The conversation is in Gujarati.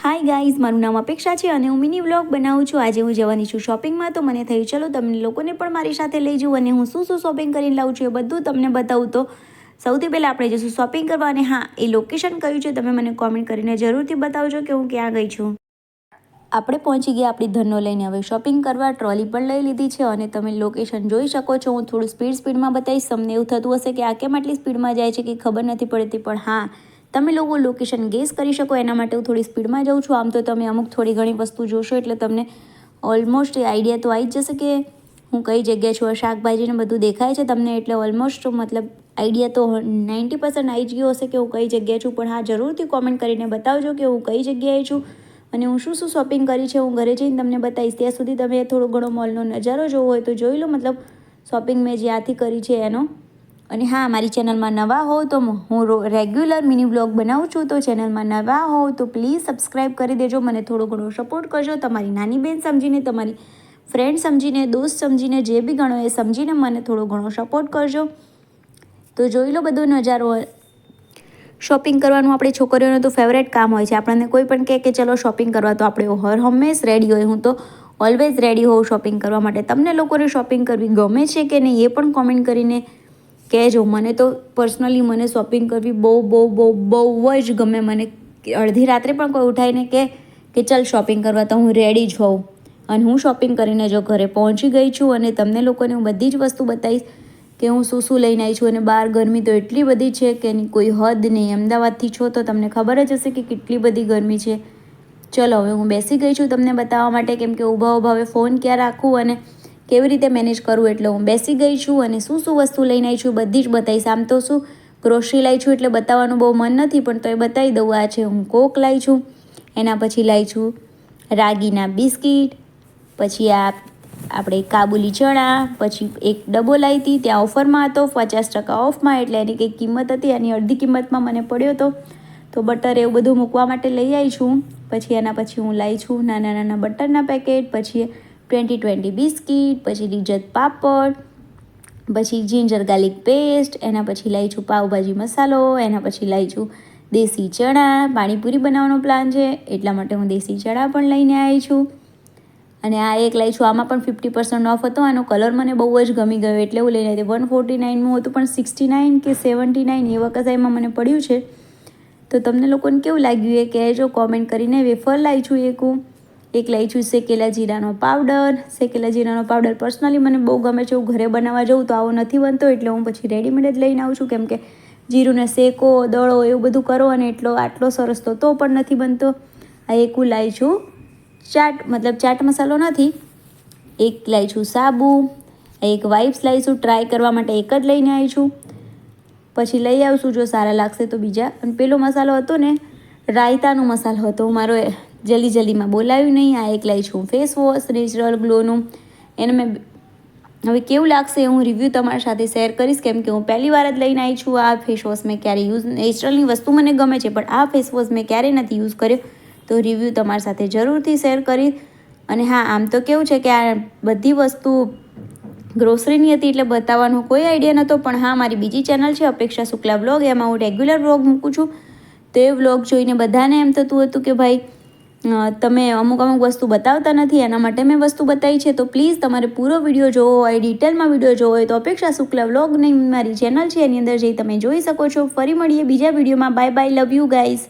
હાય ગાઈઝ, મારું નામ અપેક્ષા છે અને હું મિની વ્લોગ બનાવું છું. આજે હું જવાની છું શોપિંગમાં, તો મને થયું ચલો તમને લોકોને પણ મારી સાથે લઈ જઉં અને હું શું શોપિંગ કરીને લાવું છું એ બધું તમને બતાવું. તો સૌથી પહેલાં આપણે જઈશું શોપિંગ કરવા, અને હા, એ લોકેશન કયું છે તમે મને કોમેન્ટ કરીને જરૂરથી બતાવજો કે હું ક્યાં ગઈ છું. આપણે પહોંચી ગયા આપણી ધનનો લઈને હવે શોપિંગ કરવા. ટ્રોલી પણ લઈ લીધી છે અને તમે લોકેશન જોઈ શકો છો. હું થોડું સ્પીડમાં બતાવીશ. તમને એવું થતું હશે કે આ કેમ આટલી સ્પીડમાં જાય છે કે ખબર નથી પડતી, પણ હા, તમે લોકો લોકેશન ગેસ કરી શકો એના માટે હું થોડી સ્પીડમાં જાઉં છું. આમ તો તમે અમુક થોડી ઘણી વસ્તુ જોશો એટલે તમને ઓલમોસ્ટ આઈડિયા તો આવી જ જશે કે હું કઈ જગ્યાએ છું. શાકભાજીને બધું દેખાય છે તમને, એટલે ઓલમોસ્ટ મતલબ આઈડિયા તો 90% આવી જ ગયો હશે કે હું કઈ જગ્યાએ છું. પણ હા, જરૂરથી કોમેન્ટ કરીને બતાવજો કે હું કઈ જગ્યાએ છું અને હું શું શોપિંગ કરી છે. હું ઘરે જઈને તમને બતાવીશ. ત્યાં સુધી તમે થોડો ઘણો મોલનો નજારો જોવો હોય તો જોઈ લો, મતલબ શોપિંગ મેં જ્યાંથી કરી છે એનો. અને હા, મારી ચેનલમાં નવા હોવ તો હું રેગ્યુલર મિની વ્લોગ બનાવું છું, તો ચેનલમાં નવા હોવ તો પ્લીઝ સબસ્ક્રાઈબ કરી દેજો. મને થોડો ઘણો સપોર્ટ કરજો. તમારી નાની બહેન સમજીને, તમારી ફ્રેન્ડ સમજીને, દોસ્ત સમજીને, જે બી ગણો એ સમજીને મને થોડો ઘણો સપોર્ટ કરજો. તો જોઈ લો બધો નજારો. શોપિંગ કરવાનું આપણે છોકરીઓનું તો ફેવરેટ કામ હોય છે. આપણને કોઈ પણ કહે કે ચલો શોપિંગ કરવા, તો આપણે હંમેશ રેડી હોય. હું તો ઓલવેઝ રેડી હોઉં શોપિંગ કરવા માટે. તમને લોકોને શોપિંગ કરવી ગમે છે કે નહીં એ પણ કોમેન્ટ કરીને કહેજો. મને તો પર્સનલી મને શોપિંગ કરવી બહુ જ ગમે. મને અડધી રાત્રે પણ કોઈ ઉઠાવીને કે ચાલ શોપિંગ કરવા, તો હું રેડી જ હોઉં. અને હું શોપિંગ કરીને જો ઘરે પહોંચી ગઈ છું અને તમને લોકોને હું બધી જ વસ્તુ બતાવીશ કે હું શું લઈને આવી છું. અને બહાર ગરમી તો એટલી બધી છે કે એની કોઈ હદ નહીં. અમદાવાદથી છો તો તમને ખબર જ હશે કે કેટલી બધી ગરમી છે. ચલો હવે હું બેસી ગઈ છું તમને બતાવવા માટે, કેમ કે ઊભા હવે ફોન ક્યાં રાખવું અને કેવી રીતે મેનેજ કરવું. એટલે હું બેસી ગઈ છું અને શું વસ્તુ લઈને આવી છું બધી જ બતાવીશ. આમ તો શું ગ્રોસરી લાવી છું એટલે બતાવવાનું બહુ મન નથી, પણ તો એ બતાવી દઉં. આ છે હું કોક લાવી છું, એના પછી લાવી છું રાગીના બિસ્કિટ, પછી આ આપણે કાબુલી ચણા, પછી એક ડબ્બો લાવી હતી, ત્યાં ઓફરમાં હતો 50% ઓફમાં, એટલે એની કંઈક કિંમત હતી, એની અડધી કિંમતમાં મને પડ્યો હતો. તો બટર એવું બધું મૂકવા માટે લઈ આવી છું. પછી એના પછી હું લાવી છું નાના બટરના પેકેટ, પછી 20 બિસ્કિટ, પછી લિજ્જત પાપડ, પછી જિંજર ગાર્લિક પેસ્ટ, એના પછી લાવી છું પાવભાજી મસાલો, એના પછી લાવી છું દેશી ચણા. પાણીપુરી બનાવવાનો પ્લાન છે એટલા માટે હું દેશી ચણા પણ લઈને આવી છું. અને આ એક લાવી છું, આમાં પણ 50% ઓફ હતો. આનો કલર મને બહુ જ ગમી ગયો એટલે હું લઈને આવી. 149નું હતું પણ 69 કે 79 એવા કસાઈમાં મને પડ્યું છે. તો તમને લોકોને કેવું લાગ્યું એ કહેજો કોમેન્ટ કરીને. વેફર લાવી છું એક લાવી છું શેકેલા જીરાનો પાવડર. શેકેલા જીરાનો પાવડર પર્સનલી મને બહુ ગમે છે. હું ઘરે બનાવવા જાઉં તો આવો નથી બનતો, એટલે હું પછી રેડીમેડ જ લઈને આવું છું. કેમ કે જીરુંને શેકો, દળો, એવું બધું કરો અને આટલો સરસ તો પણ નથી બનતો. આ એક હું લાવી છું ચાટ મસાલો નથી, એક લાવી છું સાબુ, એક વાઇપ્સ લાવી છું ટ્રાય કરવા માટે, એક જ લઈને આવી છું. પછી લઈ આવશું જો સારા લાગશે તો બીજા. અને પેલો મસાલો હતો ને, રાયતાનો મસાલો હતો, મારો જલ્દીમાં બોલાવ્યું નહીં. આ એક લાવી છું ફેસ વોશ નેચરલ ગ્લોનું. એને મેં હવે કેવું લાગશે હું રિવ્યૂ તમારી સાથે શેર કરીશ, કેમ કે હું પહેલી વાર જ લઈને આવી છું. આ ફેસ વોશ મેં ક્યારે નેચરલની વસ્તુ મને ગમે છે, પણ આ ફેસ વોશ મેં ક્યારેય નથી યુઝ કર્યો. તો રિવ્યૂ તમારી સાથે જરૂરથી શેર કરીશ. અને હા, આમ તો કેવું છે કે આ બધી વસ્તુ ગ્રોસરીની હતી એટલે બતાવવાનો કોઈ આઈડિયા નહોતો. પણ હા, મારી બીજી ચેનલ છે અપેક્ષા શુક્લા વ્લોગ, એમાં હું રેગ્યુલર વ્લોગ મૂકું છું. તો એ વ્લોગ જોઈને બધાને એમ થતું હતું કે ભાઈ તમે અમુક વસ્તુ બતાવતા નથી, એના માટે મેં વસ્તુ બતાવી છે. તો પ્લીઝ તમારે પૂરો વિડીયો જોવો હોય, ડિટેલમાં વિડીયો જોવો હોય તો અપેક્ષા શુક્લા વ્લોગની મારી ચેનલ છે એની અંદર જઈ તમે જોઈ શકો છો. ફરી મળીએ બીજા વિડીયોમાં. Bye bye, love you guys.